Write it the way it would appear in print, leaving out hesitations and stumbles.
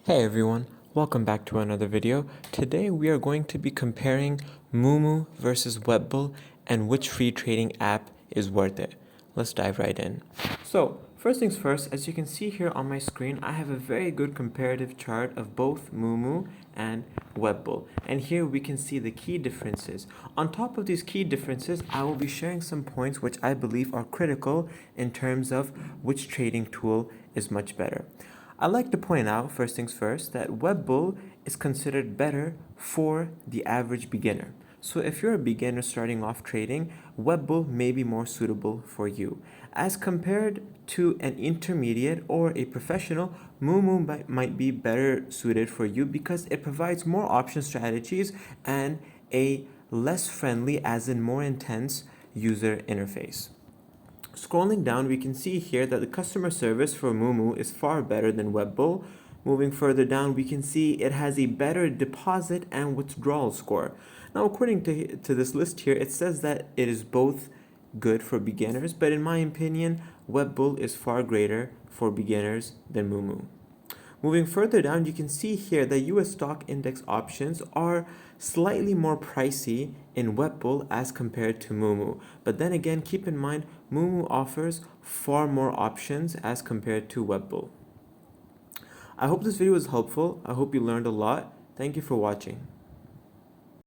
Hey everyone, welcome back to another video. Today we are going to be comparing Moomoo versus Webull and which free trading app is worth it. Let's dive right in. So, first things first, as you can see here on my screen, I have a very good comparative chart of both Moomoo and Webull. And here we can see the key differences. On top of these key differences, I will be sharing some points which I believe are critical in terms of which trading tool is much better. I'd like to point out, first things first, that Webull is considered better for the average beginner. So if you're a beginner starting off trading, Webull may be more suitable for you. As compared to an intermediate or a professional, Moomoo might be better suited for you because it provides more option strategies and a less friendly, as in more intense, user interface. Scrolling down, we can see here that the customer service for Moomoo is far better than Webull. Moving further down, we can see it has a better deposit and withdrawal score. Now, according to this list here, it says that it is both good for beginners, but in my opinion, Webull is far greater for beginners than Moomoo. Moving further down, you can see here that US stock index options are slightly more pricey in Webull as compared to Moomoo. But then again, keep in mind, Moomoo offers far more options as compared to Webull. I hope this video was helpful. I hope you learned a lot. Thank you for watching.